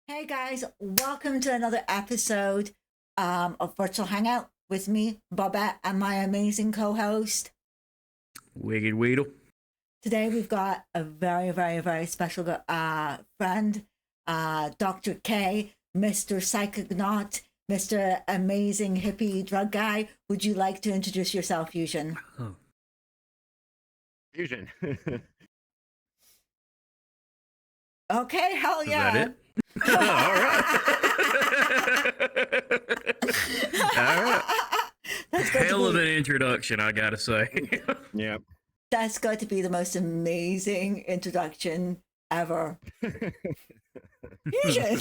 Hey guys, welcome to another episode of Virtual Hangout with me, Bobette, and my amazing co host. Wicked Weedle. Today we've got a very special friend, Dr. K, Mr. Psychonaut, Mr. Amazing Hippie Drug Guy. Would you like to introduce yourself, Fusion? Oh, Fusion. Okay, hell is that yeah. it? All right. All right. That's going Hell to of be, an introduction, I gotta say. Yep. that's going to be the most amazing introduction ever. Fusion.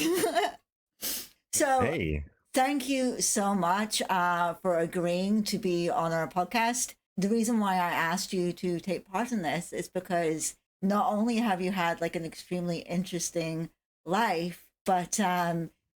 So Hey. thank you so much for agreeing to be on our podcast. The reason why I asked you to take part in this is because not only have you had like an extremely interesting life, but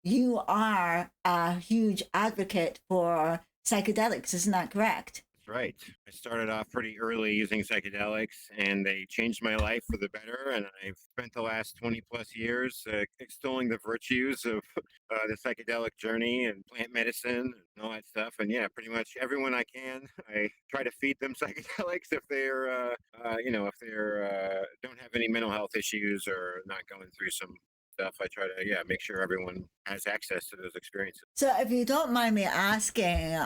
you are a huge advocate for psychedelics. Isn't that correct? That's right. I started off pretty early using psychedelics, and they changed my life for the better. And I've spent the last 20 plus years extolling the virtues of the psychedelic journey and plant medicine and all that stuff. And yeah, pretty much everyone I can, I try to feed them psychedelics if they're, if they're don't have any mental health issues or not going through some stuff. I try to make sure everyone has access to those experiences. So, if you don't mind me asking,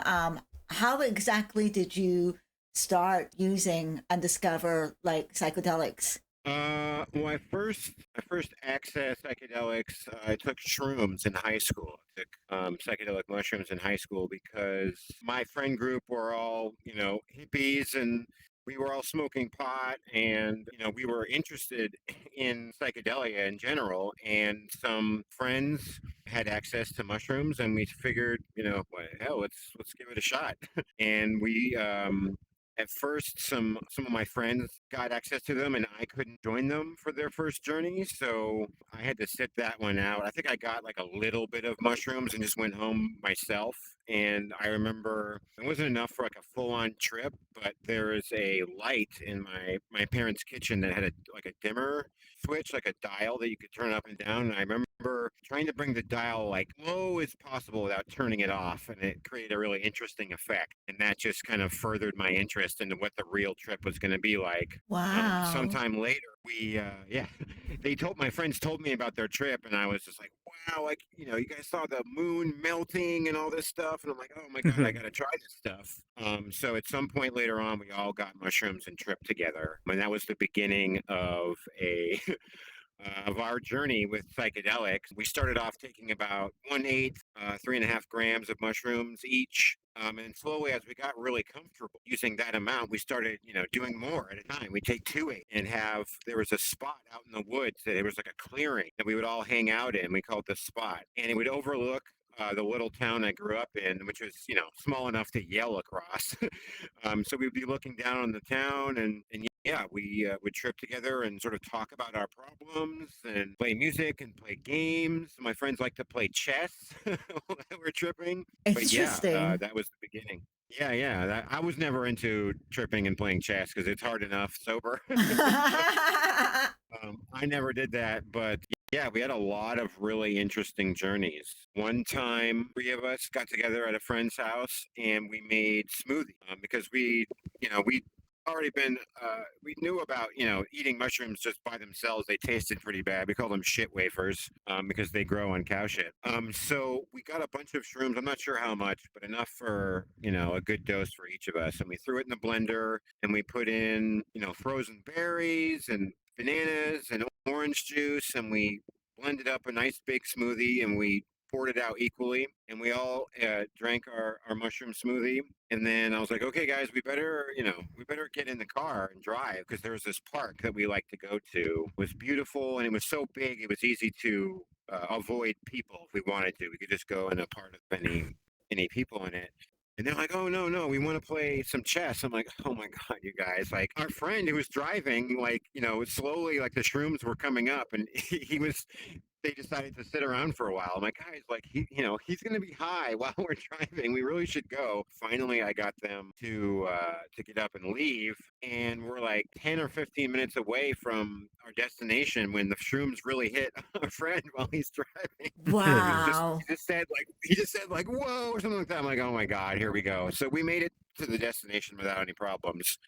how exactly did you start using and discover like psychedelics? Well, I first accessed psychedelics. I took shrooms in high school. I took psychedelic mushrooms in high school because my friend group were all, hippies, and we were all smoking pot, and we were interested in psychedelia in general. And some friends had access to mushrooms, and we figured, what the hell, let's give it a shot. And we at first some of my friends got access to them, and I couldn't join them for their first journey, so I had to sit that one out. I think I got like a little bit of mushrooms and just went home myself. And I remember it wasn't enough for like a full-on trip, but there is a light in my parents' kitchen that had a dimmer switch, like a dial that you could turn up and down. And I remember trying to bring the dial like low as possible without turning it off, and it created a really interesting effect. And that just kind of furthered my interest into what the real trip was going to be like. Wow. Sometime later, my friends told me about their trip, and I was just like, wow, like, you guys saw the moon melting and all this stuff. And I'm like, oh my God, I got to try this stuff. So at some point later on, we all got mushrooms and tripped together. And that was the beginning of of our journey with psychedelics. We started off taking about 1/8, 3.5 grams of mushrooms each. And slowly, as we got really comfortable using that amount, we started, doing more at a time. We take 2/8 and there was a spot out in the woods. There was like a clearing that we would all hang out in. We called it the spot. And it would overlook the little town I grew up in, which was, small enough to yell across. So we'd be looking down on the town, and yeah, we would trip together and sort of talk about our problems and play music and play games. My friends like to play chess while we're tripping. But yeah, Interesting. that was the beginning. Yeah, yeah. I was never into tripping and playing chess because it's hard enough sober. I never did that, but yeah, we had a lot of really interesting journeys. One time, three of us got together at a friend's house and we made smoothie because we already been, we knew about, eating mushrooms just by themselves. They tasted pretty bad. We call them shit wafers because they grow on cow shit. So we got a bunch of shrooms. I'm not sure how much, but enough for, a good dose for each of us. And we threw it in the blender and we put in, frozen berries and bananas and orange juice, and we blended up a nice big smoothie, and we poured it out equally, and we all drank our mushroom smoothie. And then I was like, okay guys, we better get in the car and drive, because there was this park that we like to go to. It was beautiful, and it was so big it was easy to avoid people. If we wanted to, we could just go in a part of any people in it. And they're like, oh, no, no, we want to play some chess. I'm like, oh my God, you guys. Like, our friend who was driving, like, slowly, like, the shrooms were coming up, and he was they decided to sit around for a while. I'm like, guys, like he's gonna be high while we're driving. We really should go. Finally, I got them to get up and leave, and we're like 10 or 15 minutes away from our destination when the shrooms really hit a friend while he's driving. Wow. He just said like whoa or something like that. I'm like, oh my god, here we go. So we made it to the destination without any problems.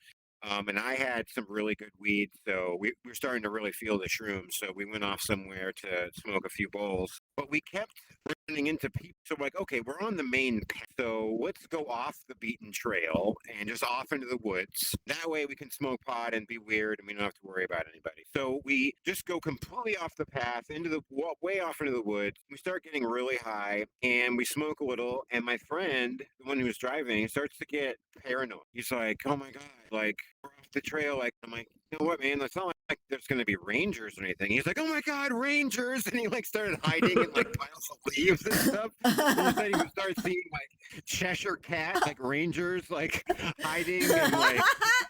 And I had some really good weed, so we were starting to really feel the shrooms. So we went off somewhere to smoke a few bowls, but we kept running into people. So we're like, okay, we're on the main path, so let's go off the beaten trail and just off into the woods. That way we can smoke pot and be weird, and we don't have to worry about anybody. So we just go completely off the path into the way off into the woods. We start getting really high, and we smoke a little. And my friend, the one who was driving, starts to get paranoid. He's like, "Oh my god, like." We're off the trail. Like, I'm like, you know what, man? It's not like there's going to be rangers or anything. He's like, oh my God, rangers. And he like started hiding in like piles of leaves and stuff. All of a sudden he would start seeing like Cheshire cat, like rangers, like hiding and like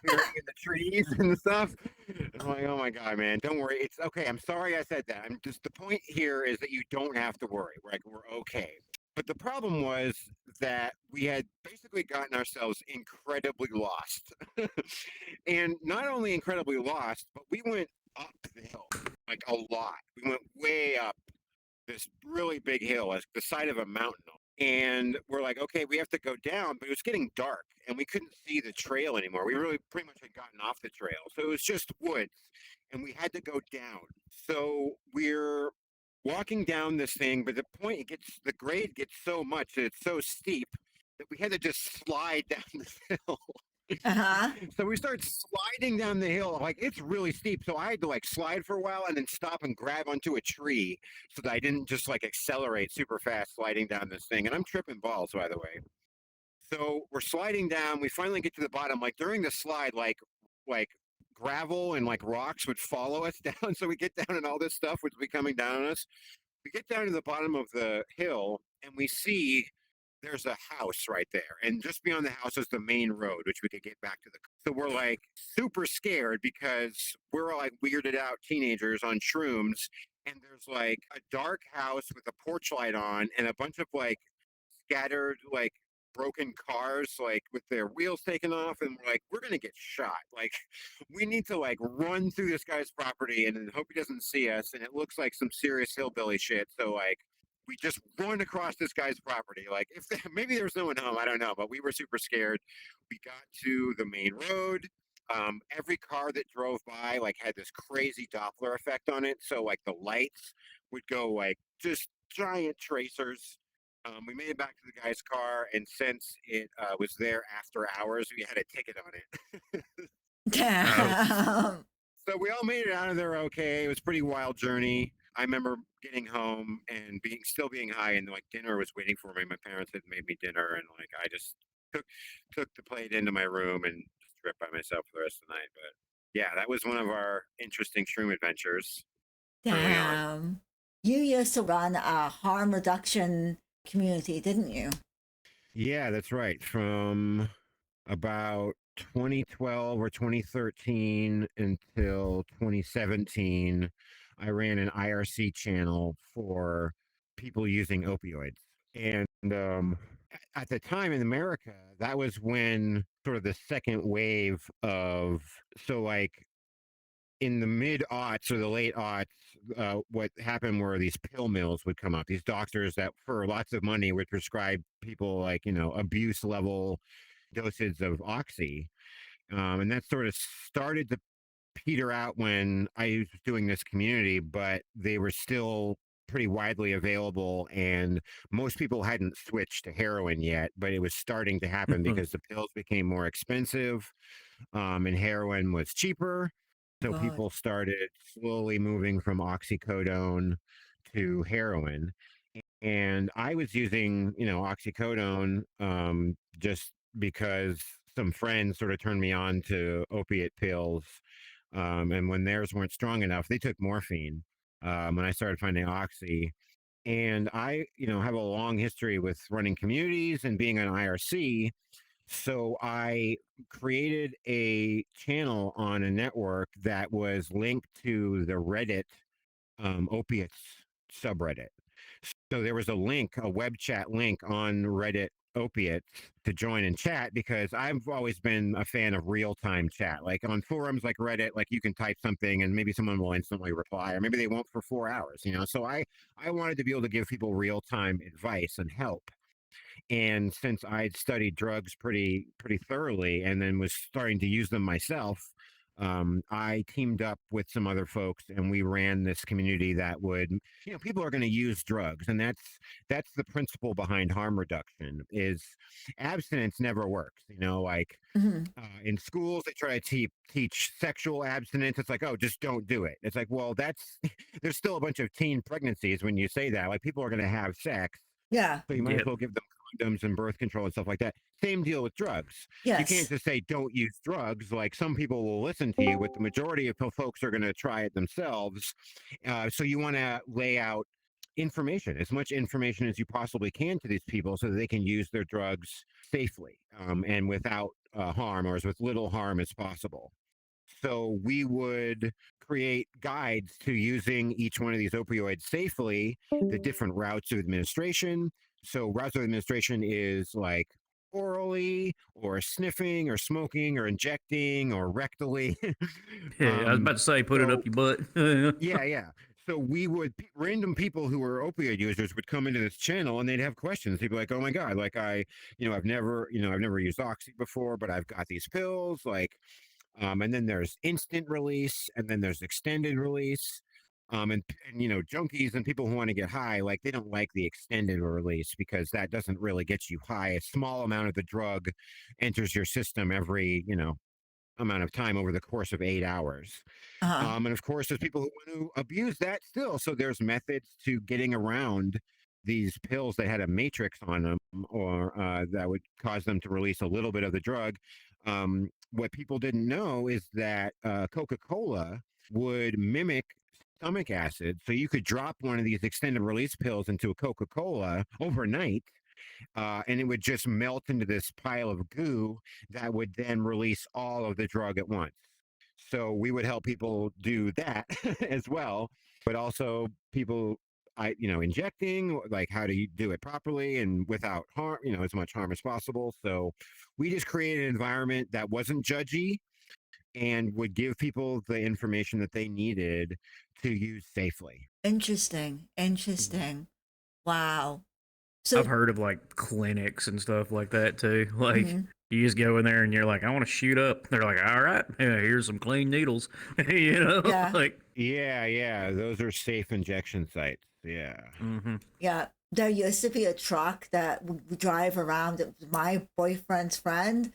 disappearing in the trees and stuff. And I'm like, oh my God, man, don't worry. It's okay. I'm sorry I said that. I'm just, the point here is that you don't have to worry. We're okay. But the problem was that we had basically gotten ourselves incredibly lost. And not only incredibly lost, but we went up the hill like a lot. We went way up this really big hill, like the side of a mountain. And we're like, okay, we have to go down, but it was getting dark and we couldn't see the trail anymore. We really pretty much had gotten off the trail. So it was just woods and we had to go down. So we're walking down this thing, but the grade gets so much that it's so steep that we had to just slide down this hill. Uh-huh. So we start sliding down the hill. Like it's really steep. So I had to like slide for a while and then stop and grab onto a tree so that I didn't just like accelerate super fast sliding down this thing. And I'm tripping balls, by the way. So we're sliding down. We finally get to the bottom. Like during the slide, like gravel and like rocks would follow us down. So we get down and all this stuff would be coming down on us. We get down to the bottom of the hill and we see there's a house right there. And just beyond the house is the main road, which we could get back to the. So we're like super scared because we're all like weirded out teenagers on shrooms. And there's like a dark house with a porch light on and a bunch of like scattered, like broken cars, like with their wheels taken off. And we're like, we're going to get shot. Like, we need to like run through this guy's property and then hope he doesn't see us. And it looks like some serious hillbilly shit. So, like, we just run across this guy's property. Like, if maybe there's no one home, I don't know, but we were super scared. We got to the main road. Every car that drove by like had this crazy Doppler effect on it. So like the lights would go like just giant tracers. We made it back to the guy's car, and since it was there after hours, we had a ticket on it. Oh, Damn. So we all made it out of there okay. It was a pretty wild journey. I remember getting home and being high, and like dinner was waiting for me. My parents had made me dinner, and like I just took took the plate into my room and just tripped by myself for the rest of the night. But yeah, that was one of our interesting shroom adventures early on. Damn. You used to run a harm reduction community, didn't you? Yeah, that's right. From about 2012 or 2013 until 2017, I ran an IRC channel for people using opioids. And at the time in America, that was when sort of the second wave of, so like in the mid aughts or the late aughts, what happened were these pill mills would come up. These doctors that, for lots of money, would prescribe people like, abuse level dosage of oxy. And that sort of started to peter out when I was doing this community, but they were still pretty widely available. And most people hadn't switched to heroin yet, but it was starting to happen because the pills became more expensive and heroin was cheaper. So God. people started slowly moving from oxycodone to heroin. And I was using, oxycodone just because some friends sort of turned me on to opiate pills. And when theirs weren't strong enough, they took morphine. When I started finding oxy. And I, have a long history with running communities and being an IRC. So I created a channel on a network that was linked to the Reddit opiates subreddit. So there was a link, a web chat link on Reddit opiates to join and chat, because I've always been a fan of real time chat. Like on forums like Reddit, like you can type something and maybe someone will instantly reply, or maybe they won't for 4 hours, you know. So I wanted to be able to give people real time advice and help. And since I'd studied drugs pretty thoroughly and then was starting to use them myself, I teamed up with some other folks and we ran this community that would, you know, people are going to use drugs, and that's the principle behind harm reduction. Is abstinence never works. You know, like Mhm. in schools they try to teach sexual abstinence. It's like, oh, just don't do it. It's like, well, that's there's still a bunch of teen pregnancies when you say that. Like people are going to have sex, Yeah. so you might as Yep. well give them condoms and birth control and stuff like that. Same deal with drugs. You can't Yes. just say don't use drugs. Like some people will listen to you, but the majority of folks are going to try it themselves. So you want to lay out information, as much information as you possibly can to these people so that they can use their drugs safely, and without harm, or as with little harm as possible. So we would create guides to using each one of these opioids safely, the different routes of administration. So routes of administration is like orally or sniffing or smoking or injecting or rectally. Yeah, I was um, about to say, put it so up your butt. yeah, yeah. So we would random people who were opioid users would come into this channel and they'd have questions. They'd be like, "Oh my god, like I've never used oxy before, but I've got these pills, like." And then there's instant release, and then there's extended release. And you know, junkies and people who want to get high, like they don't like the extended release because that doesn't really get you high. A small amount of the drug enters your system every, you know, amount of time over the course of 8 hours. Uh-huh. And of course, there's people who want to abuse that still. So there's methods to getting around these pills that had a matrix on them, or that would cause them to release a little bit of the drug. What people didn't know is that Coca Cola would mimic stomach acid. So you could drop one of these extended release pills into a Coca Cola overnight, and it would just melt into this pile of goo that would then release all of the drug at once. So we would help people do that as well, but also people, injecting, like how do you do it properly and without harm, you know, as much harm as possible. So we just created an environment that wasn't judgy and would give people the information that they needed to use safely. Interesting. Mhm. Interesting. Wow. I've So, heard of like clinics and stuff like that too. Like mhm. you just go in there and you're like, I want to shoot up. They're like, all right, yeah, here's some clean needles. You know, Yeah. like, Yeah, yeah, those are safe injection sites. Yeah. mm-hmm. Yeah. There used to be a truck that would drive around. It was my boyfriend's friend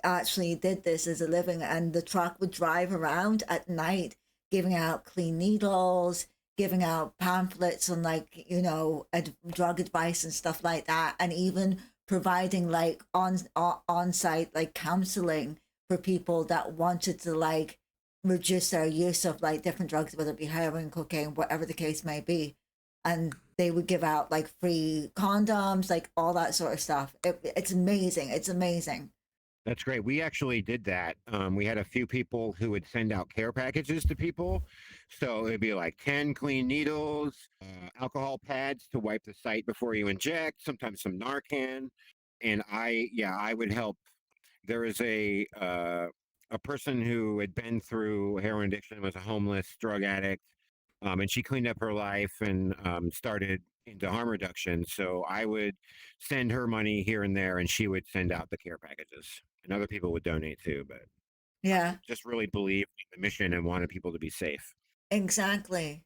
actually did this as a living, and the truck would drive around at night giving out clean needles, giving out pamphlets on, like, drug advice and stuff like that, and even providing like on site like counseling for people that wanted to like reduce their use of like different drugs, whether it be heroin, cocaine, whatever the case may be. And they would give out like free condoms, like all that sort of stuff. It's amazing. It's amazing. That's great. We actually did that. We had a few people who would send out care packages to people. So it'd be like 10 clean needles, alcohol pads to wipe the site before you inject, sometimes some Narcan. And I would help. There is a person who had been through heroin addiction, was a homeless drug addict, and she cleaned up her life and started into harm reduction. So I would send her money here and there, and she would send out the care packages, and other people would donate too. But I Yeah, just really believed in the mission and wanted people to be safe. exactly.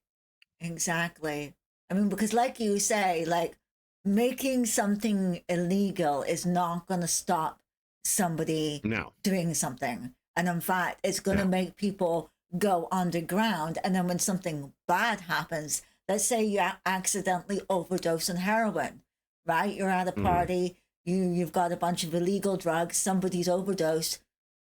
Exactly. I mean, because like you say, like making something illegal is not going to stop somebody No, doing something. And in fact, it's going to no. make people go underground. And then when something bad happens, let's say you accidentally overdose on heroin, right? You're at a Hmm. party, you've got a bunch of illegal drugs, somebody's overdosed.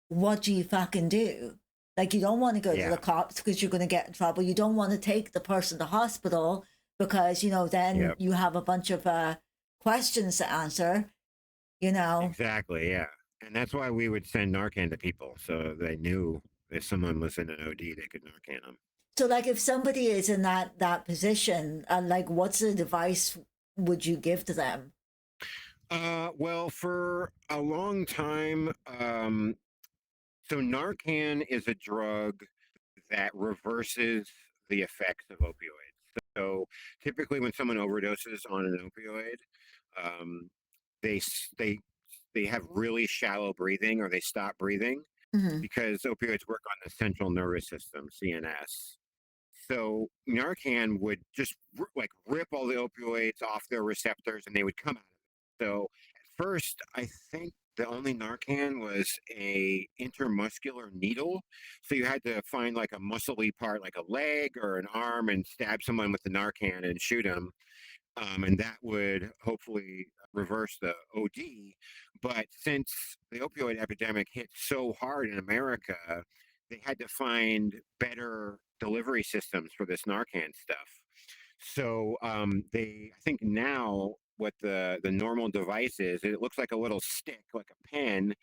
What do you fucking do? Like, you don't want to go to the Yeah. cops because you're going to get in trouble. You don't want to take the person to hospital because, then Yep. you have a bunch of questions to answer, you know? Exactly. Yeah. And that's why we would send Narcan to people, so they knew if someone was in an OD, they could Narcan them. So, like, if somebody is in that position, like, what's the advice would you give to them? Well, for a long time, so Narcan is a drug that reverses the effects of opioids. So typically, when someone overdoses on an opioid, um, they they have really shallow breathing or they stop breathing Hmm. because opioids work on the central nervous system, CNS. So Narcan would just like rip all the opioids off their receptors and they would come out of it. So at first, I think the only Narcan was a intermuscular needle. So you had to find like a muscly part, like a leg or an arm, and stab someone with the Narcan and shoot them, and that would hopefully reverse the OD. But since the opioid epidemic hit so hard in America, they had to find better delivery systems for this Narcan stuff. So I think now what the normal device is, it looks like a little stick, like a pen,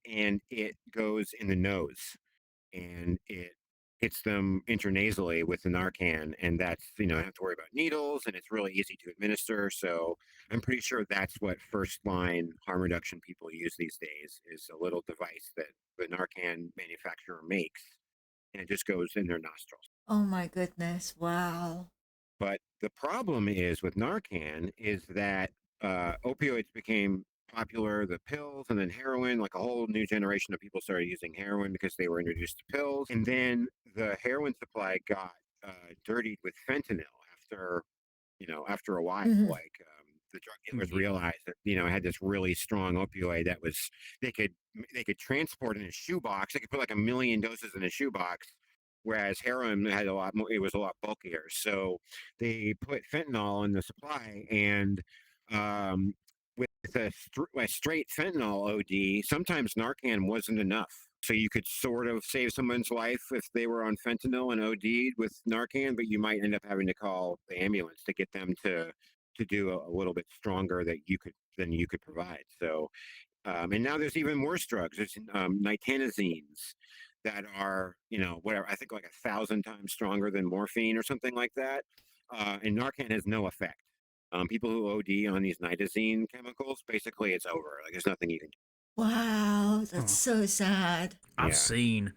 and it goes in the nose and it hits them intranasally with the Narcan, and that's I don't have to worry about needles, and it's really easy to administer. So I'm pretty sure that's what first line harm reduction people use these days is a little device that the Narcan manufacturer makes, and it just goes in their nostrils. Oh my goodness! Wow. But the problem is with Narcan is that opioids became popular, the pills, and then heroin. Like a whole new generation of people started using heroin because they were introduced to pills. And then the heroin supply got dirtied with fentanyl after after a while, Hmm. like the drug dealers Yeah. realized that it had this really strong opioid that was they could they could transport in a shoebox. They could put like 1 million doses in a shoebox, whereas heroin had a lot more. It was a lot bulkier. So they put fentanyl in the supply, and um, with a straight fentanyl OD, sometimes Narcan wasn't enough. So you could sort of save someone's life if they were on fentanyl and OD'd with Narcan, but you might end up having to call the ambulance to get them to do a little bit stronger that you could provide. So and now there's even worse drugs. There's nitanazines that are whatever I think like 1,000 times stronger than morphine or something like that, and Narcan has no effect. People who OD on these nitazene chemicals, basically it's over. Like there's nothing you can do. Wow, that's Huh. so sad. I've Yeah. seen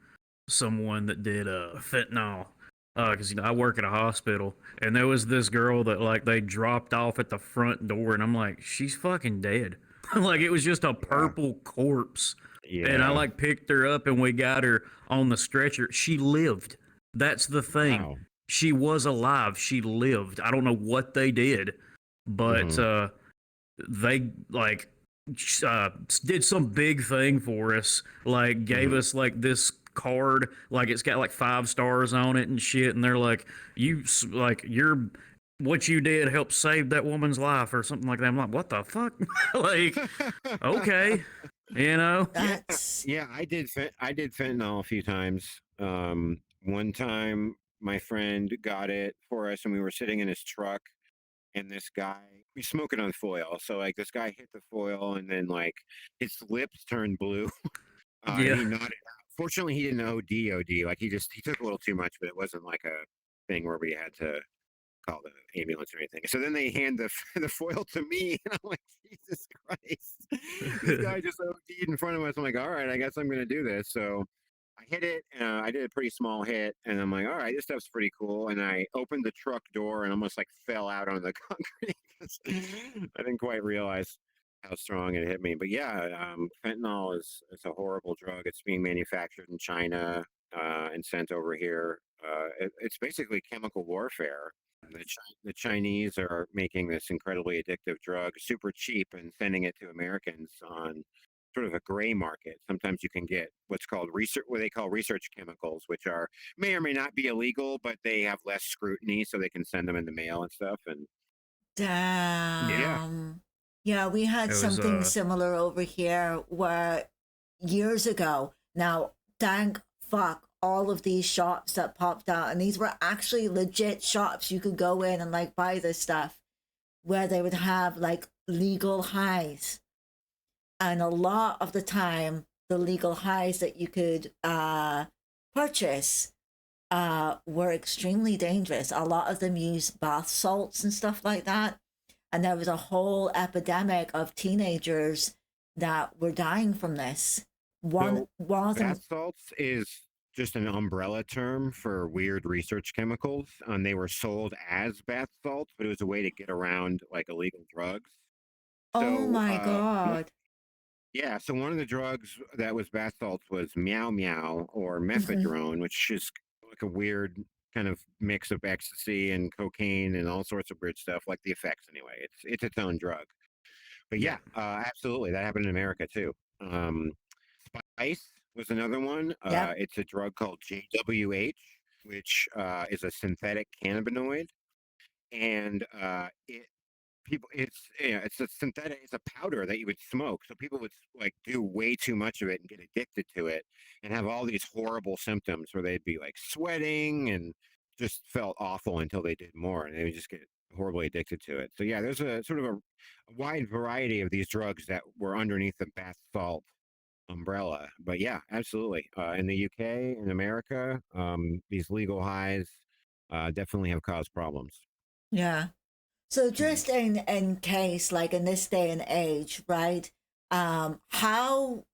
someone that did fentanyl because I work at a hospital, and there was this girl that like they dropped off at the front door, and I'm like, she's fucking dead. Like it was just a Yeah. purple corpse, and I Yeah. like picked her up and we got her on the stretcher. She lived. That's the thing. Wow. She was alive. She lived. I don't know what they did, but Hmm. they like uh, did some big thing for us. Like gave Hmm. us like this card, like it's got like 5 stars on it and shit. And they're like, like you're what you did helped save that woman's life or something like that. I'm like, what the fuck? Like, okay, you know? Yeah, That's yeah, I did fentanyl a few times. One time my friend got it for us and we were sitting in his truck and this guy we smoking on foil. So like this guy hit the foil and then like his lips turned blue and Yeah. he nodded out. Fortunately he didn't OD. Like he took a little too much, but it wasn't like a thing where we had to call the ambulance or anything. So then they hand the the foil to me, and I'm like, Jesus Christ, this guy just OD'd in front of us. I'm like, all right, I guess I'm gonna do this. So I hit it. I did a pretty small hit, and I'm like, all right, this stuff's pretty cool. And I opened the truck door and almost like fell out on the concrete. I didn't quite realize how strong it hit me. But yeah, fentanyl is a horrible drug. It's being manufactured in China and sent over here. It's basically chemical warfare. The Chinese are making this incredibly addictive drug super cheap and sending it to Americans on sort of a gray market. Sometimes you can get what's called research, what they call research chemicals, which are may or may not be illegal, but they have less scrutiny, so they can send them in the mail and stuff. And Yeah. yeah, damn. Yeah, we had It was something similar over here where years ago, now, thank fuck, all of these shops that popped out, and these were actually legit shops. You could go in and like buy this stuff where they would have like legal highs. And a lot of the time, the legal highs that you could purchase were extremely dangerous. A lot of them used bath salts and stuff like that. And there was a whole epidemic of teenagers that were dying from this. So, One of them, bath salts is just an umbrella term for weird research chemicals. They were sold as bath salts, but it was a way to get around like illegal drugs. oh So, my God. yeah, so one of the drugs that was bath salts was meow meow or Mhm. mephedrone, which is like a weird kind of mix of ecstasy and cocaine and all sorts of weird stuff, like the effects anyway. It's its own drug. But Yeah. yeah, absolutely, that happened in America too. Spice was another one. Yep. It's a drug called JWH, which is a synthetic cannabinoid, and it people it's it's a synthetic, it's a powder that you would smoke, so people would like do way too much of it and get addicted to it and have all these horrible symptoms where they'd be like sweating and just felt awful until they did more and they would just get horribly addicted to it. So yeah, there's a sort of a wide variety of these drugs that were underneath the bath salt umbrella. But yeah, absolutely, in the UK, in America, these legal highs definitely have caused problems. Yeah. So Mhm. just in case, like in this day and age, right? How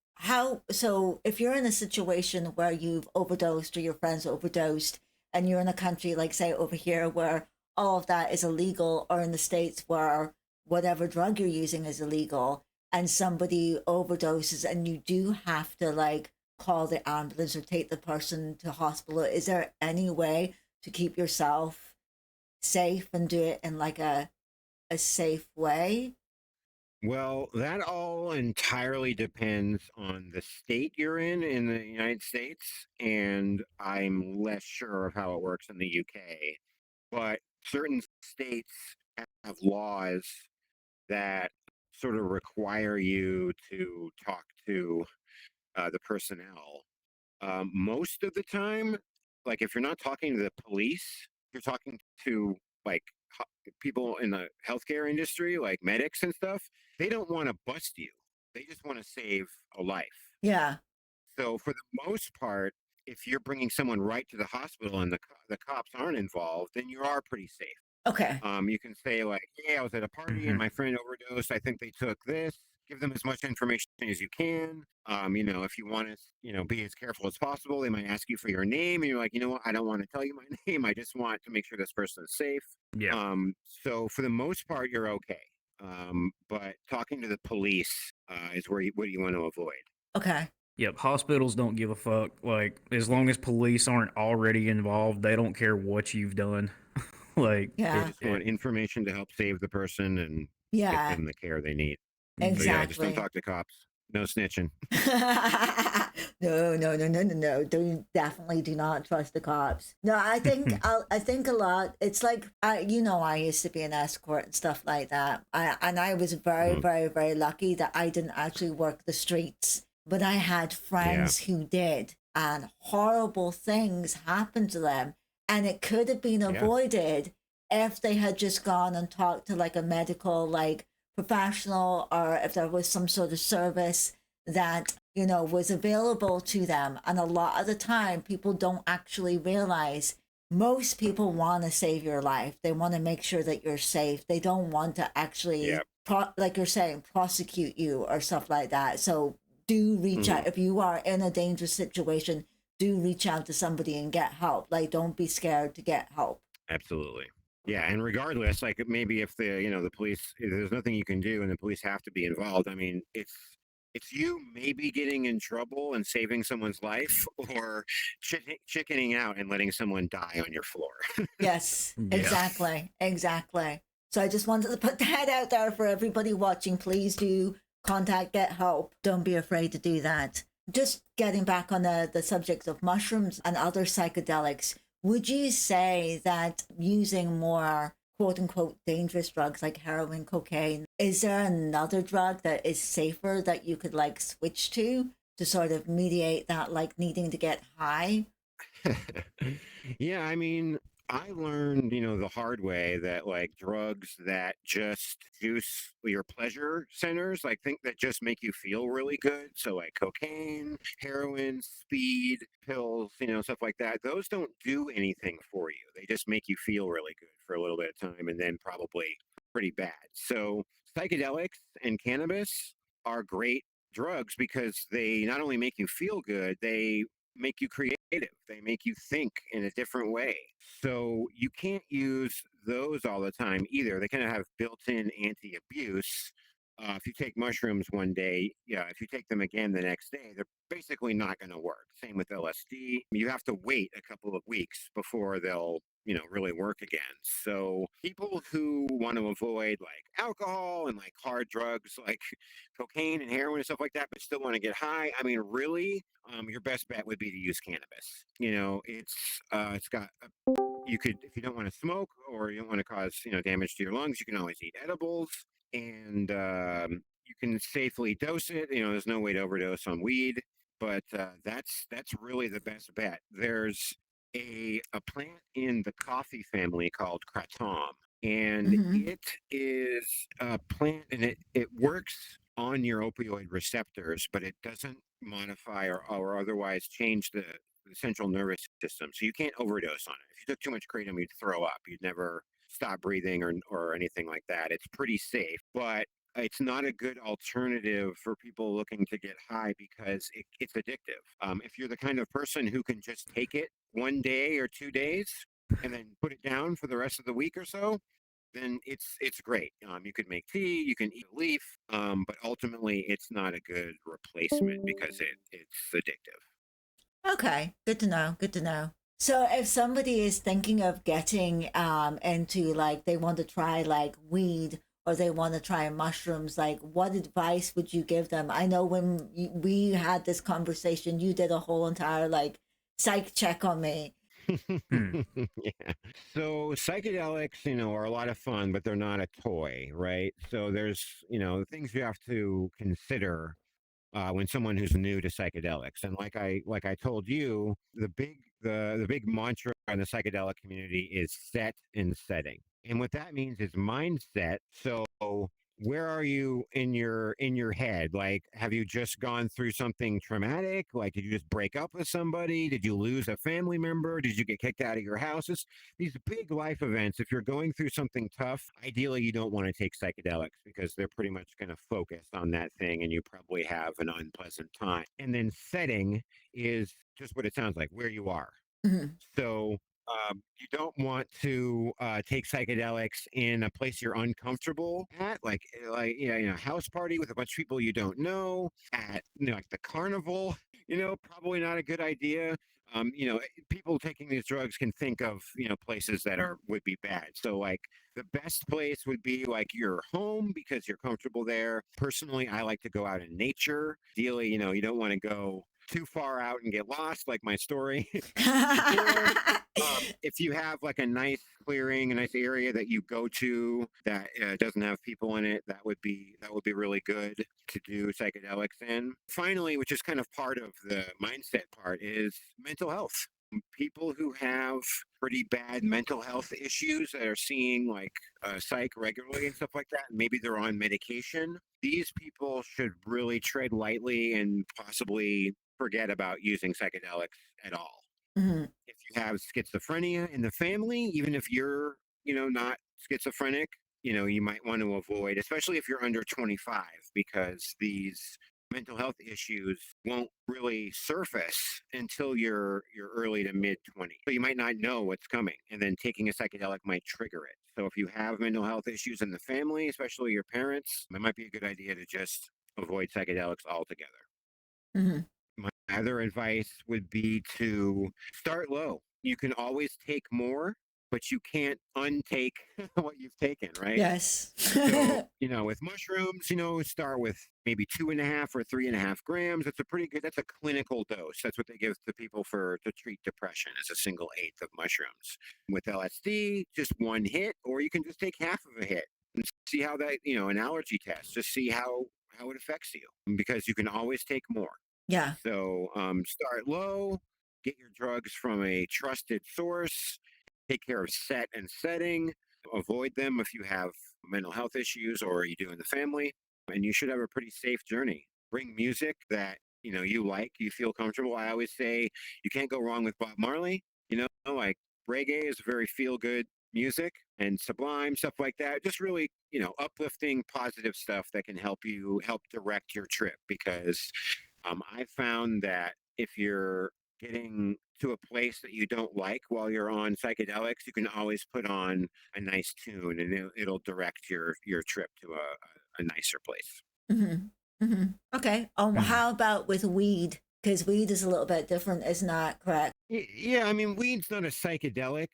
so if you're in a situation where you've overdosed or your friends overdosed and you're in a country like say over here where all of that is illegal, or in the States where whatever drug you're using is illegal and somebody overdoses and you do have to like call the ambulance or take the person to hospital, is there any way to keep yourself safe and do it in like a safe way? Well, that all entirely depends on the state you're in the United States, and I'm less sure of how it works in the UK. But certain states have laws that sort of require you to talk to the personnel. Most of the time, like if you're not talking to the police, you're talking to like people in the healthcare industry, like medics and stuff. They don't want to bust you. They just want to save a life. Yeah. So for the most part, if you're bringing someone right to the hospital and the cops aren't involved, then you are pretty safe. Okay. You can say like, "Hey, I was at a party and Hmm. my friend overdosed. I think they took this." Give them as much information as you can. If you want to, be as careful as possible, they might ask you for your name, and you're like, you know what, I don't want to tell you my name. I just want to make sure this person is safe. Yeah. So for the most part, you're okay. But talking to the police is what you want to avoid. Okay. Yep. Hospitals don't give a fuck. Like, as long as police aren't already involved, they don't care what you've done. Like, They Yeah. just want information to help save the person and get Yeah. them the care they need. So yeah. yeah, just don't Exactly. talk to cops. No snitching. No, no, no, no, no, no. Do definitely do not trust the cops. No, I think a lot. It's like I used to be an escort and stuff like that. I was very, Mhm. very, very lucky that I didn't actually work the streets, but I had Yeah. friends who did, and horrible things happened to them, and it could have been Yeah. avoided if they had just gone and talked to like a medical like professional, or if there was some sort of service that was available to them. And a lot of the time people don't actually realize, most people want to save your life, they want to make sure that you're safe, they don't want to Yeah. actually like you're saying, prosecute you or stuff like that. So do reach Hmm. out if you are in a dangerous situation. Do reach out to somebody and get help. Like, don't be scared to get help. Absolutely. Yeah, and regardless, like maybe if the police, if there's nothing you can do, and the police have to be involved. I mean, it's you maybe getting in trouble and saving someone's life, or chickening out and letting someone die on your floor. Yes, Yeah. exactly, exactly. So I just wanted to put that out there for everybody watching. Please do contact Get Help. Don't be afraid to do that. Just getting back on the subject of mushrooms and other psychedelics, would you say that using more quote unquote dangerous drugs like heroin, cocaine, is there another drug that is safer that you could like switch to sort of mediate that like needing to get high? Yeah, I mean, I learned, the hard way that like drugs that just juice your pleasure centers, like think that just make you feel really good. So like cocaine, heroin, speed, pills, stuff like that. Those don't do anything for you. They just make you feel really good for a little bit of time and then probably pretty bad. So psychedelics and cannabis are great drugs because they not only make you feel good, they make you creative. They make you think in a different way. So you can't use those all the time either. They kind of have built-in anti-abuse. If you take mushrooms one day, yeah, if you take them again the next day, they're basically not going to work. Same with LSD. You have to wait a couple of weeks before they'll really work again. So people who want to avoid like alcohol and like hard drugs like cocaine and heroin and stuff like that, but still want to get high, I mean, really, your best bet would be to use cannabis. It's got you could, if you don't want to smoke or you don't want to cause damage to your lungs, you can always eat edibles, and you can safely dose it. There's no way to overdose on weed, but that's really the best bet. There's a plant in the coffee family called kratom, and Hmm. it is a plant, and it works on your opioid receptors, but it doesn't modify or otherwise change the central nervous system. So you can't overdose on it. If you took too much kratom, you'd throw up. You'd never stop breathing or anything like that. It's pretty safe, but it's not a good alternative for people looking to get high because it's addictive. If you're the kind of person who can just take it 1 day or 2 days and then put it down for the rest of the week or so, then it's great. You could make tea, you can eat a leaf, but ultimately it's not a good replacement because it's addictive. Okay, good to know. Good to know. So if somebody is thinking of getting into like they want to try like weed or they want to try mushrooms, like what advice would you give them? I know when we had this conversation, you did a whole entire like psych check on me. Hmm. Yeah. So psychedelics, are a lot of fun, but they're not a toy, right? So there's, things you have to consider when someone who's new to psychedelics. And like I told you, the big mantra in the psychedelic community is set and setting. And what that means is mindset. So where are you in your head? Like, have you just gone through something traumatic? Like, did you just break up with somebody? Did you lose a family member? Did you get kicked out of your house? These big life events. If you're going through something tough, ideally you don't want to take psychedelics because they're pretty much going to focus on that thing, and you probably have an unpleasant time. And then setting is just what it sounds like, where you are. Mhm. So you don't want to take psychedelics in a place you're uncomfortable at, like house party with a bunch of people you don't know, at like the carnival. Probably not a good idea. People taking these drugs can think of places that are would be bad. So like the best place would be like your home because you're comfortable there. Personally, I like to go out in nature. Ideally, you don't want to go too far out and get lost, like my story. Or if you have like a nice clearing, a nice area that you go to that doesn't have people in it, that would be really good to do psychedelics in. Finally, which is kind of part of the mindset part, is mental health. People who have pretty bad mental health issues that are seeing like psych regularly and stuff like that, maybe they're on medication. These people should really tread lightly and possibly forget about using psychedelics at all. Mhm. If you have schizophrenia in the family, even if you're, not schizophrenic, you might want to avoid, especially if you're under 25, because these mental health issues won't really surface until you're early to mid 20s. So you might not know what's coming, and then taking a psychedelic might trigger it. So if you have mental health issues in the family, especially your parents, it might be a good idea to just avoid psychedelics altogether. Mhm. My other advice would be to start low. You can always take more, but you can't untake what you've taken, right? Yes. So, with mushrooms, start with maybe 2.5 or 3.5 grams. That's a clinical dose. That's what they give to people to treat depression, is a single eighth of mushrooms. With LSD, just one hit, or you can just take half of a hit and see how that, an allergy test, just see how it affects you, because you can always take more. Yeah. So start low, get your drugs from a trusted source, take care of set and setting. Avoid them if you have mental health issues or you do in the family. And you should have a pretty safe journey. Bring music that you like, you feel comfortable. I always say you can't go wrong with Bob Marley. Like reggae is very feel good music, and Sublime, stuff like that. Just really, uplifting, positive stuff that can help direct your trip. Because I found that if you're getting to a place that you don't like while you're on psychedelics, you can always put on a nice tune, and it'll direct your trip to a nicer place. Mm-hmm. Mm-hmm. Okay. Mm. How about with weed? Because weed is a little bit different, is not correct? Yeah, I mean, weed's not a psychedelic.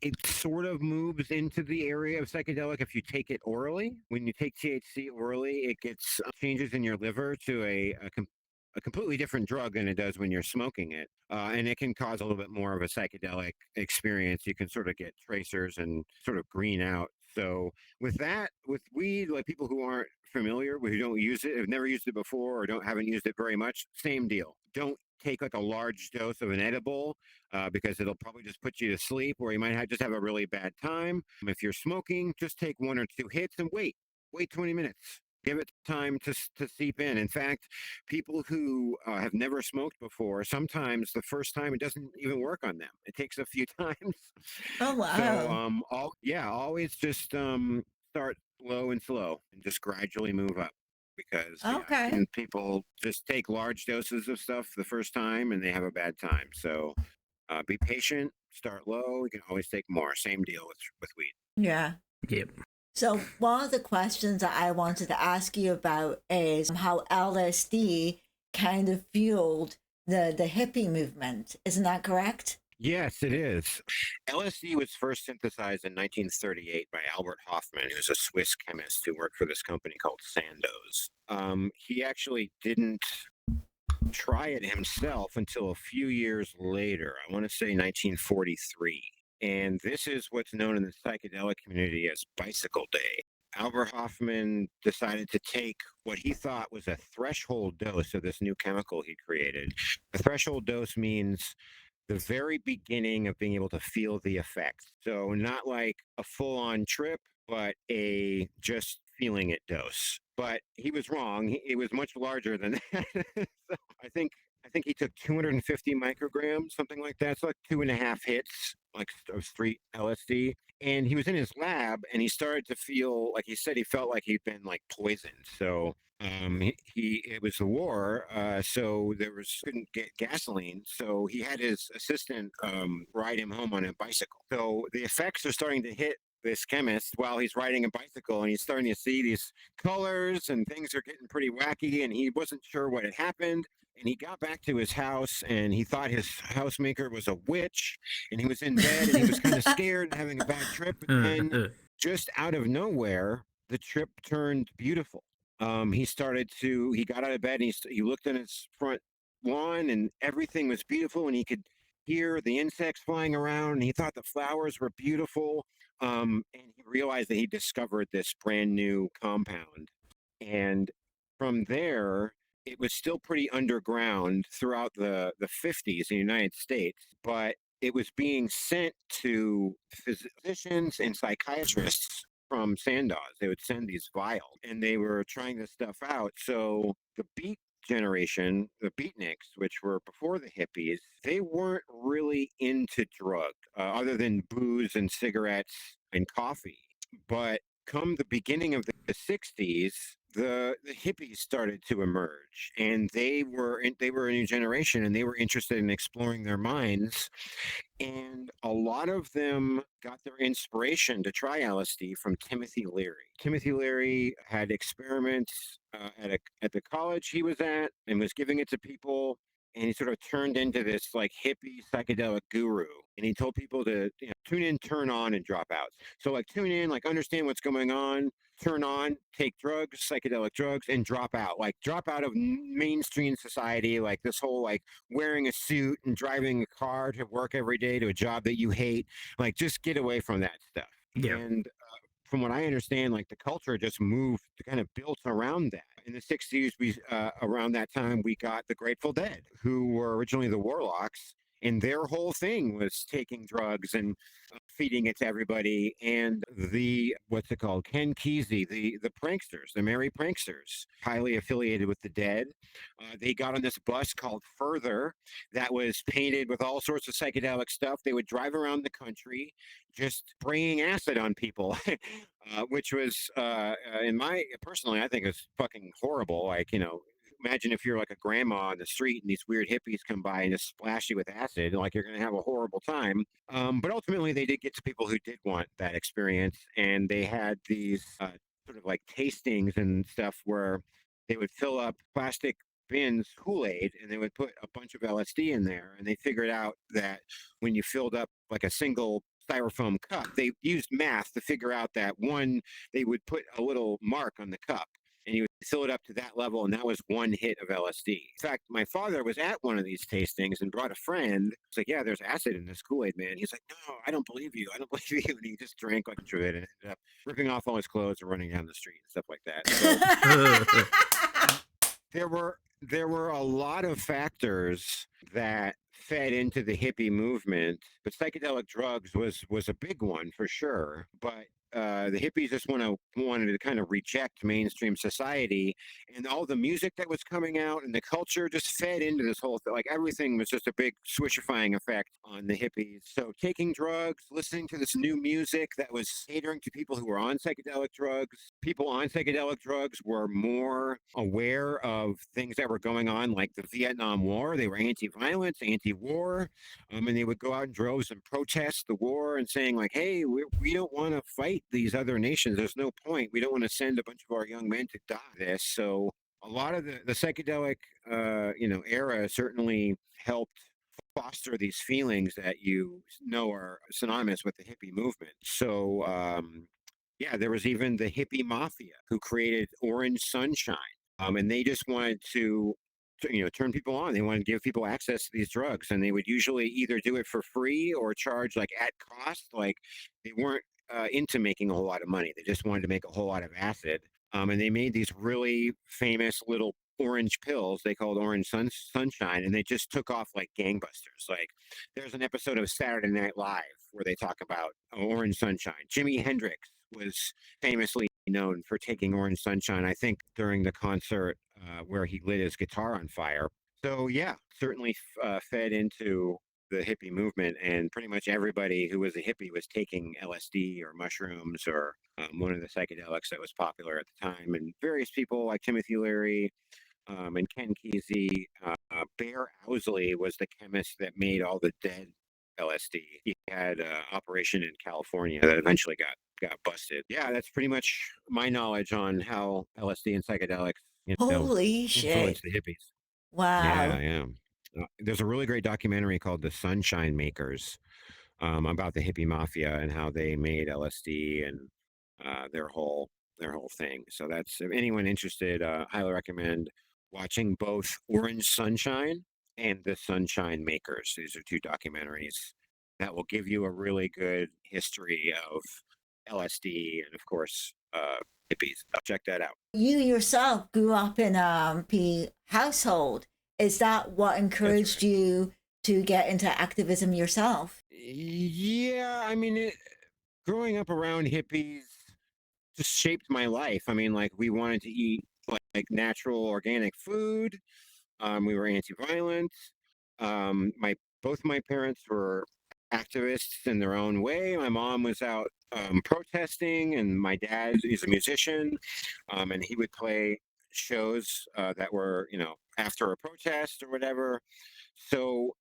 It sort of moves into the area of psychedelic if you take it orally. When you take THC orally, it gets changes in your liver to a completely different drug than it does when you're smoking it, and it can cause a little bit more of a psychedelic experience. You can sort of get tracers and sort of green out. So with weed, like people who aren't familiar, who don't use it, have never used it before, or haven't used it very much, same deal. Don't take like a large dose of an edible because it'll probably just put you to sleep, or you might just have a really bad time. If you're smoking, just take one or two hits and wait 20 minutes. Give it time to seep in. In fact, people who have never smoked before, sometimes the first time it doesn't even work on them. It takes a few times. Oh, So, wow. always just start low and slow and just gradually move up. Because I've Okay. seen people just take large doses of stuff the first time and they have a bad time. So, be patient, start low. You can always take more. Same deal with weed. Yeah. Yep. So one of the questions that I wanted to ask you about is how LSD kind of fueled the hippie movement. Isn't that correct? Yes, it is. LSD was first synthesized in 1938 by Albert Hofmann, who's a Swiss chemist who worked for this company called Sandoz. He actually didn't try it himself until a few years later. I want to say 1943. And this is what's known in the psychedelic community as Bicycle Day. Albert Hoffman decided to take what he thought was a threshold dose of this new chemical he created. The threshold dose means the very beginning of being able to feel the effects. So not like a full on trip, but a just feeling it dose. But he was wrong. It was much larger than that. So I think he took 250 micrograms, something like that. So like 2.5 hits, like of street LSD. And he was in his lab, and he started to feel like he said he felt like he'd been like poisoned. So it was the war, so there was couldn't get gasoline, so he had his assistant ride him home on a bicycle. So the effects are starting to hit this chemist while he's riding a bicycle, and he's starting to see these colors, and things are getting pretty wacky, and he wasn't sure what had happened. And he got back to his house, and he thought his housemaker was a witch, and he was in bed, and he was kind of scared and having a bad trip. But then, Uh. just out of nowhere, the trip turned beautiful. He got out of bed, and he looked on his front lawn, and everything was beautiful, and he could hear the insects flying around, and he thought the flowers were beautiful. And he realized that he discovered this brand new compound. And from there, it was still pretty underground throughout the 50s in the United States, but it was being sent to physicians and psychiatrists from Sandoz. They would send these vials, and they were trying this stuff out. So the beat generation, the beatniks, which were before the hippies, they weren't really into drugs other than booze and cigarettes and coffee. But come the beginning of the 60s, the hippies started to emerge, and they were a new generation, and they were interested in exploring their minds. And a lot of them got their inspiration to try LSD from Timothy Leary. Timothy Leary had experiments at the college he was at, and was giving it to people. And he sort of turned into this like hippie psychedelic guru. And he told people to tune in, turn on, and drop out. So like tune in, like understand what's going on, turn on, take drugs, psychedelic drugs, and drop out. Like drop out of mainstream society, like this whole like wearing a suit and driving a car to work every day to a job that you hate. Like just get away from that stuff. Yeah. And from what I understand, like the culture just moved, kind of built around that. In the 60s, around that time, we got the Grateful Dead, who were originally the Warlocks, and their whole thing was taking drugs and feeding it to everybody. And the what's it called, Ken Kesey, the pranksters, the merry pranksters, highly affiliated with the Dead. They got on this bus called Further that was painted with all sorts of psychedelic stuff. They would drive around the country just spraying acid on people, which was, in my personally, I think is fucking horrible. Like, imagine if you're like a grandma on the street and these weird hippies come by and just splash you with acid, like you're going to have a horrible time. But ultimately, they did get to people who did want that experience, and they had these sort of like tastings and stuff where they would fill up plastic bins Kool-Aid and they would put a bunch of LSD in there, and they figured out that when you filled up like a single styrofoam cup, they used math to figure out that one, they would put a little mark on the cup and you would fill it up to that level, and that was one hit of LSD. In fact, my father was at one of these tastings and brought a friend. He's like, "Yeah, there's acid in this Kool-Aid, man." He's like, "No, I don't believe you. I don't believe you." And he just drank like a bunch of it and ended up ripping off all his clothes and running down the street and stuff like that. So there were a lot of factors that fed into the hippie movement, but psychedelic drugs was a big one for sure. But the hippies just wanted to kind of reject mainstream society, and all the music that was coming out and the culture just fed into this whole thing. Like everything was just a big swishifying effect on the hippies. So taking drugs, listening to this new music that was catering to people who were on psychedelic drugs. People on psychedelic drugs were more aware of things that were going on, like the Vietnam War. They were anti-violence, anti-war, and they would go out in droves and protest the war and saying like, "Hey, we don't want to fight these other nations. There's no point. We don't want to send a bunch of our young men to die." This so a lot of the psychedelic era certainly helped foster these feelings that are synonymous with the hippie movement. So yeah, there was even the hippie mafia who created Orange Sunshine, and they just wanted to turn people on. They wanted to give people access to these drugs, and they would usually either do it for free or charge like at cost. Like they weren't into making a whole lot of money. They just wanted to make a whole lot of acid. And they made these really famous little orange pills they called Sunshine, and they just took off like gangbusters. Like there's an episode of Saturday Night Live where they talk about Orange Sunshine. Jimi Hendrix was famously known for taking Orange Sunshine, I think during the concert where he lit his guitar on fire. So yeah, certainly fed into the hippie movement, and pretty much everybody who was a hippie was taking LSD or mushrooms or one of the psychedelics that was popular at the time. And various people like Timothy Leary and Ken Kesey. Bear Owsley was the chemist that made all the Dead LSD. He had an operation in California that eventually got busted. Yeah, that's pretty much my knowledge on how LSD and psychedelics, Holy shit. influenced the hippies. Yeah, Wow. yeah. There's a really great documentary called The Sunshine Makers, about the hippie mafia and how they made LSD and their whole thing. So that's, if anyone interested, highly recommend watching both Orange Sunshine and The Sunshine Makers. These are two documentaries that will give you a really good history of LSD and, of course, hippies. Check that out. You yourself grew up in a P household. Is that what That's encouraged right. you to get into activism yourself? Yeah, I mean, growing up around hippies just shaped my life. I mean, like we wanted to eat like natural organic food. We were anti-violence. My both my parents were activists in their own way. My mom was out protesting, and my dad is a musician, and he would play shows that were after a protest or whatever. So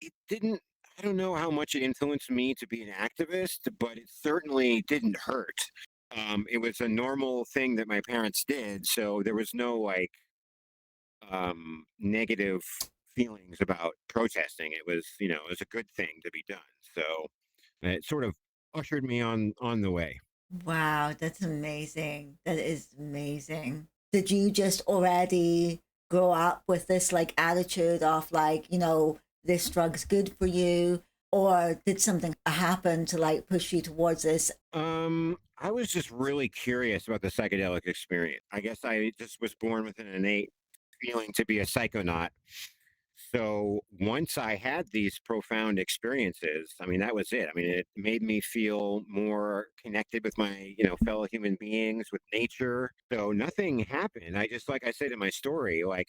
it didn't. I don't know how much it influenced me to be an activist, but it certainly didn't hurt. It was a normal thing that my parents did, so there was no like negative feelings about protesting. It was a good thing to be done. So it sort of ushered me on the way. Wow, that's amazing. That is amazing. Did you just already grow up with this like attitude of like, this drug's good for you? Or did something happen to like push you towards this? I was just really curious about the psychedelic experience. I guess I just was born with an innate feeling to be a psychonaut. So once I had these profound experiences, I mean, that was it. I mean, it made me feel more connected with my, fellow human beings, with nature. So nothing happened. I just, like I said in my story, like,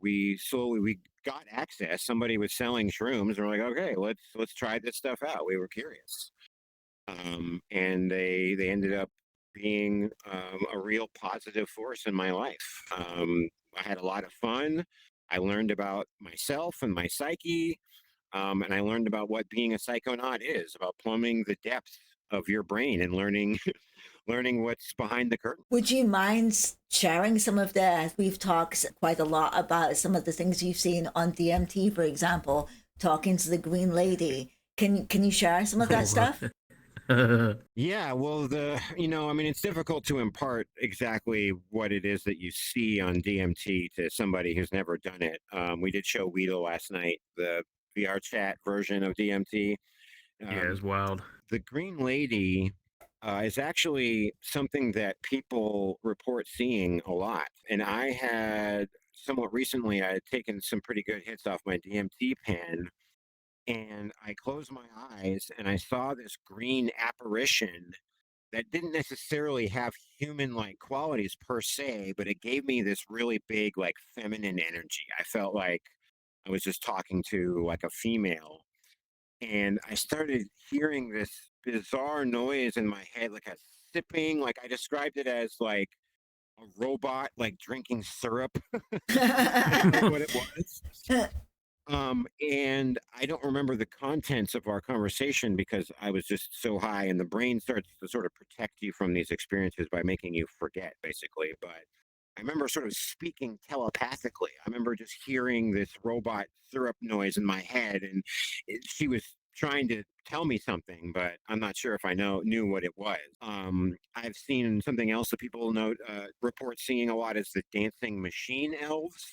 we slowly we got access. Somebody was selling shrooms, and we're like, okay, let's try this stuff out. We were curious, and they ended up being a real positive force in my life. I had a lot of fun. I learned about myself and my psyche, and I learned about what being a psychonaut is, about plumbing the depths of your brain and learning learning what's behind the curtain. Would you mind sharing some of the, as we've talked quite a lot about some of the things you've seen on DMT, for example, talking to the Green Lady. Can you share some of that stuff? Yeah, well, I mean, it's difficult to impart exactly what it is that you see on DMT to somebody who's never done it. We did show Weedle last night, the VR chat version of DMT. Yeah, Um, it's wild. the Green Lady is actually something that people report seeing a lot. And I had somewhat recently, I had taken some pretty good hits off my DMT pen, and I closed my eyes and I saw this green apparition that didn't necessarily have human like qualities per se, but it gave me this really big, like feminine energy. I felt like I was just talking to like a female. And I started hearing this bizarre noise in my head, like a sipping, like I described it as like a robot, like drinking syrup. That's like what it was. And I don't remember the contents of our conversation because I was just so high, and the brain starts to sort of protect you from these experiences by making you forget, basically. But I remember sort of speaking telepathically. I remember just hearing this robot syrup noise in my head, and she was trying to tell me something, but I'm not sure if I knew what it was. I've seen something else that people report seeing a lot is the dancing machine elves,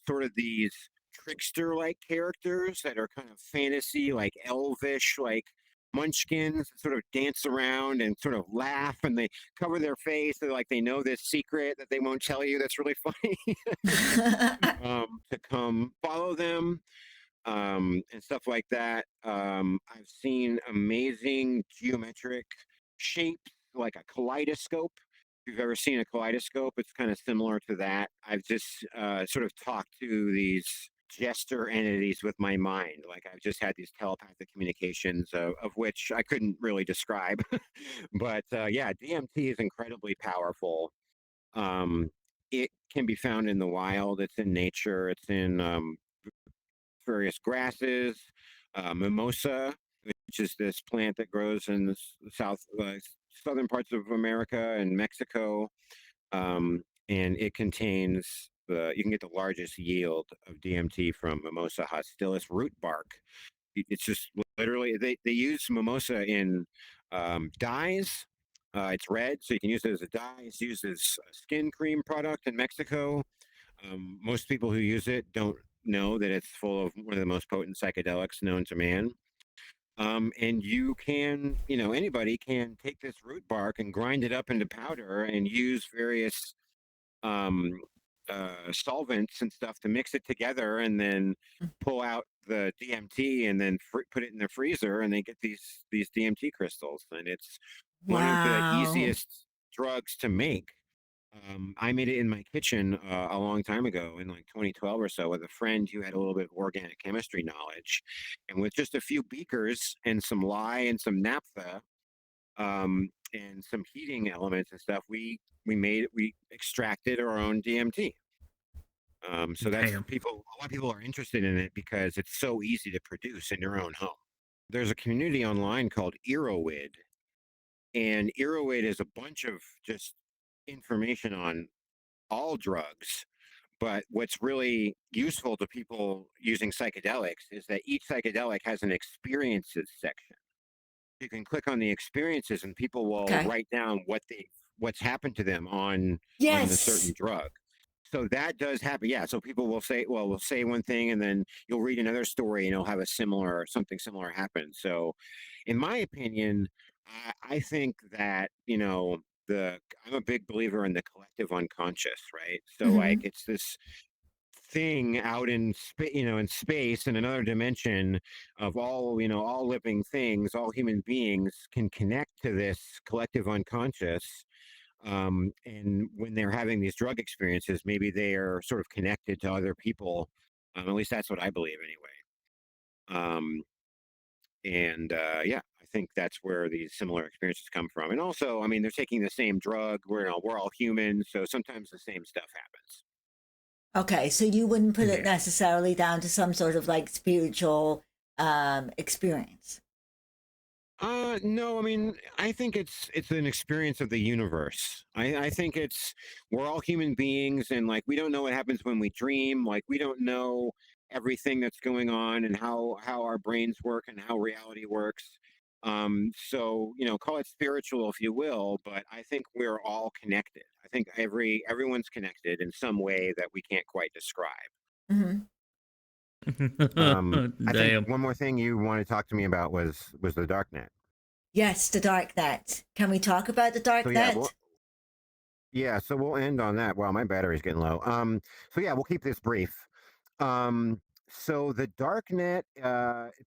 sort of these trickster like characters that are kind of fantasy, like elvish, like munchkins that sort of dance around and sort of laugh, and they cover their face. They're like they know this secret that they won't tell you. That's really funny. To come follow them, and stuff like that. I've seen amazing geometric shapes, like a kaleidoscope. If you've ever seen a kaleidoscope, it's kind of similar to that. I've just sort of talked to these gesture entities with my mind. Like I've just had these telepathic communications, of which I couldn't really describe. But yeah, DMT is incredibly powerful. Um, it can be found in the wild. It's in nature. It's in various grasses, mimosa, which is this plant that grows in the southern parts of America and Mexico, and it contains you can get the largest yield of DMT from Mimosa hostilis root bark. It's just literally they use mimosa in dyes. It's red, so you can use it as a dye. It's used as a skin cream product in Mexico. Most people who use it don't know that it's full of one of the most potent psychedelics known to man. And anybody can take this root bark and grind it up into powder and use various um, solvents and stuff to mix it together, and then pull out the DMT and then put it in the freezer, and they get these DMT crystals. And it's one of the Wow. easiest drugs to make. I made it in my kitchen a long time ago, in like 2012 or so, with a friend who had a little bit of organic chemistry knowledge. And with just a few beakers and some lye and some naphtha, and some heating elements and stuff, we extracted our own DMT. So that's Damn. people. A lot of people are interested in it because it's so easy to produce in your own home. There's a community online called Erowid, and Erowid is a bunch of just information on all drugs. But what's really useful to people using psychedelics is that each psychedelic has an experiences section. You can click on the experiences, and people will Okay. write down what's happened to them on the certain Yes. drug. So that does happen. Yeah. So people will say, well, we'll say one thing, and then you'll read another story, and it'll have something similar happen. So, in my opinion, I think that I'm a big believer in the collective unconscious, right? So like Hmm. it's this thing out in space, in space, in another dimension of all, all living things, all human beings can connect to this collective unconscious. And when they're having these drug experiences, maybe they are sort of connected to other people. At least that's what I believe, anyway. And yeah, I think that's where these similar experiences come from. And also, I mean, they're taking the same drug. We're all human, so sometimes the same stuff happens. Okay, so you wouldn't put it Yeah. necessarily down to some sort of like spiritual experience. No, I mean, I think it's an experience of the universe. I think we're all human beings, and like we don't know what happens when we dream. Like we don't know everything that's going on and how our brains work and how reality works. So call it spiritual if you will, but I think we're all connected. I think everyone's connected in some way that we can't quite describe. Hmm. I think Damn. one more thing you want to talk to me about was the darknet. Yes, the dark net. Can we talk about the So dark yeah, well, net? yeah, so we'll end on that. Wow, my battery's getting low. So yeah, we'll keep this brief. So the darknet,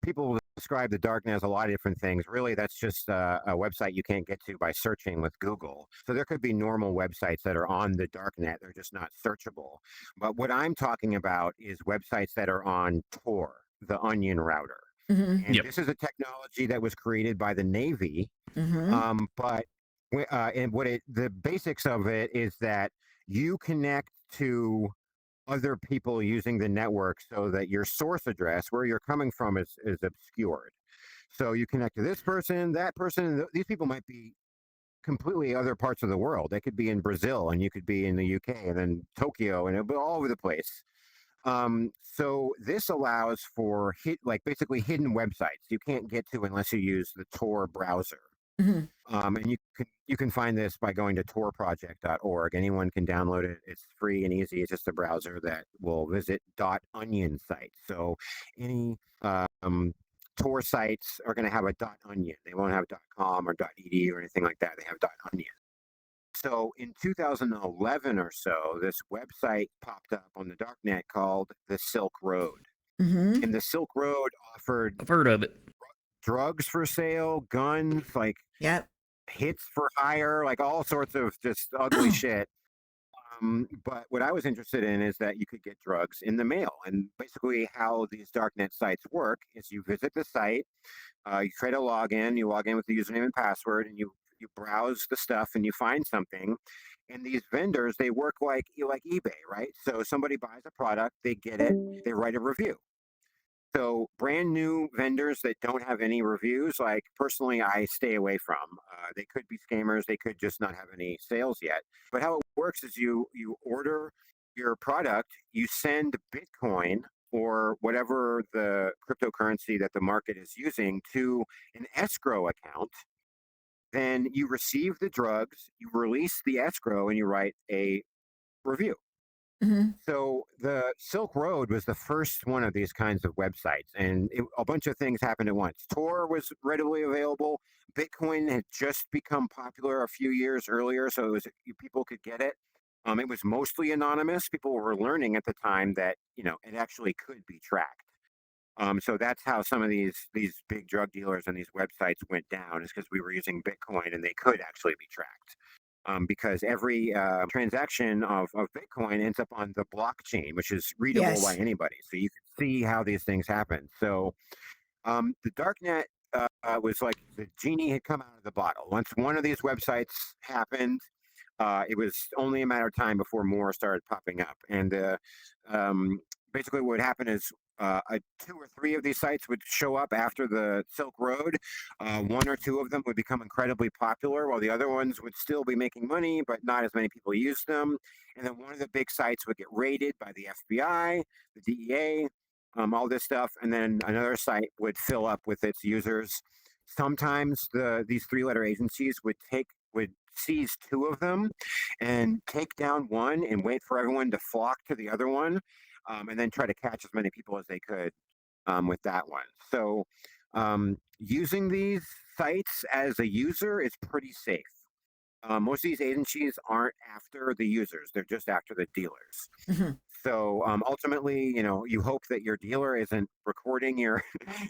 people describe the darknet as a lot of different things. Really, that's just a website you can't get to by searching with Google. So there could be normal websites that are on the darknet; they're just not searchable. But what I'm talking about is websites that are on Tor, the onion router. Mm-hmm. And Yep. this is a technology that was created by the Navy, Mm-hmm. but and the basics of it is that you connect to other people using the network so that your source address, where you're coming from, is obscured. So you connect to this person, that person, and these people might be completely other parts of the world. They could be in Brazil, and you could be in the UK, and then Tokyo, and it'll be all over the place. So this allows for basically hidden websites you can't get to unless you use the Tor browser. Mm-hmm. And you can find this by going to torproject.org. Anyone can download it. It's free and easy. It's just a browser that will visit .onion sites. So any Tor sites are going to have a .onion. They won't have .com or .edu or anything like that. They have .onion. So in 2011 or so, this website popped up on the darknet called the Silk Road. Mm-hmm. And the Silk Road offered I've heard of it. drugs for sale, guns, like Yep. hits for hire, like all sorts of just ugly shit. But what I was interested in is that you could get drugs in the mail. And basically, how these darknet sites work is you visit the site, you create a login, you log in with the username and password, and you browse the stuff and you find something. And these vendors, they work like eBay, right? So somebody buys a product, they get it, they write a review. So brand new vendors that don't have any reviews, like personally, I stay away from. They could be scammers. They could just not have any sales yet. But how it works is you order your product, you send Bitcoin or whatever the cryptocurrency that the market is using to an escrow account. Then you receive the drugs, you release the escrow, and you write a review. Mm-hmm. So the Silk Road was the first one of these kinds of websites, and a bunch of things happened at once. Tor was readily available. Bitcoin had just become popular a few years earlier, so people could get it. It was mostly anonymous. People were learning at the time that it actually could be tracked. So that's how some of these big drug dealers and these websites went down, is because we were using Bitcoin and they could actually be tracked. Because every transaction of Bitcoin ends up on the blockchain, which is readable by Yes. anybody. So you can see how these things happen. So the darknet was like the genie had come out of the bottle. Once one of these websites happened, it was only a matter of time before more started popping up. And um, basically, what would happen is two or three of these sites would show up after the Silk Road. One or two of them would become incredibly popular, while the other ones would still be making money, but not as many people used them. And then one of the big sites would get raided by the FBI, the DEA, all this stuff, and then another site would fill up with its users. Sometimes these three-letter agencies would seize two of them and take down one and wait for everyone to flock to the other one, and then try to catch as many people as they could with that one. So using these sites as a user is pretty safe. Most of these agencies aren't after the users; they're just after the dealers. Mm-hmm. So ultimately, you hope that your dealer isn't recording your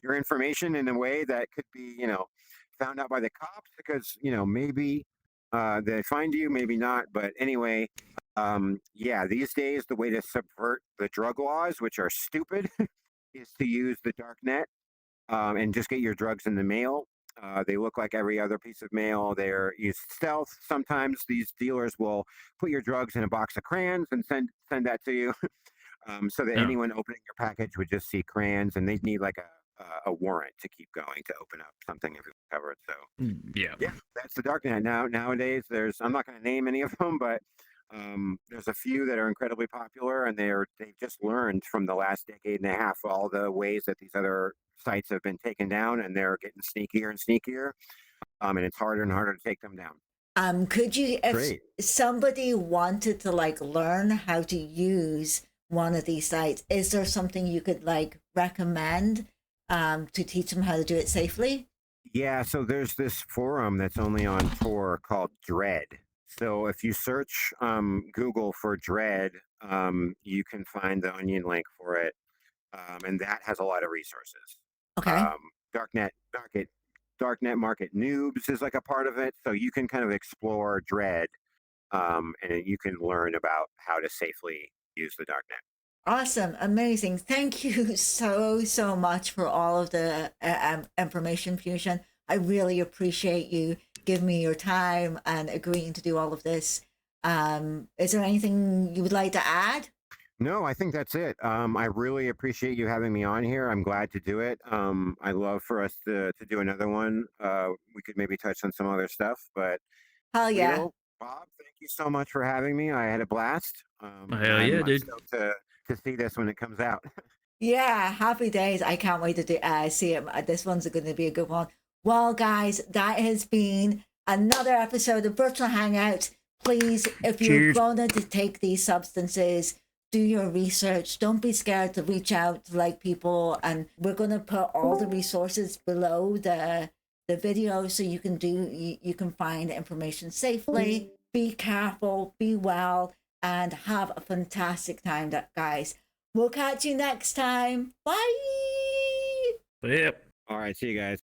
your information in a way that could be, found out by the cops because maybe they find you, maybe not. But anyway, yeah, these days the way to subvert the drug laws, which are stupid, is to use the dark net and just get your drugs in the mail. They look like every other piece of mail. They're used stealth. Sometimes these dealers will put your drugs in a box of crayons and send that to you, so that Yeah. anyone opening your package would just see crayons, and they'd need like a warrant to keep going to open up something if it's covered. So Yeah. yeah, that's the dark net. Nowadays, I'm not going to name any of them, but there's a few that are incredibly popular, and they've just learned from the last decade and a half all the ways that these other sites have been taken down, and they're getting sneakier and sneakier, and it's harder and harder to take them down. Could you, if Great. somebody wanted to like learn how to use one of these sites, is there something you could like recommend to teach them how to do it safely? Yeah, so there's this forum that's only on Tor called Dread. So if you search Google for Dread, you can find the onion link for it, and that has a lot of resources. Okay. Um, Darknet Market Noobs is like a part of it, so you can kind of explore Dread, and you can learn about how to safely use the darknet. Awesome. Amazing. Thank you so, so much for all of the information fusion. I really appreciate you giving me your time and agreeing to do all of this. Is there anything you would like to add? No, I think that's it. I really appreciate you having me on here. I'm glad to do it. I'd love for us to do another one. We could maybe touch on some other stuff, but Hell yeah. Leo, Bob, thank you so much for having me. I had a blast, and Hell I'm yeah, I'm dude. stoked to see this when it comes out. Yeah, happy days. I can't wait to see it. This one's going to be a good one. Well, guys, that has been another episode of Virtual Hangout. Please, if you're Cheers. going to take these substances, do your research. Don't be scared to reach out to like people. And we're going to put all the resources below the video so you can you can find information safely. Be careful, be well, and have a fantastic time, guys. We'll catch you next time. Bye. Yep. All right, see you guys.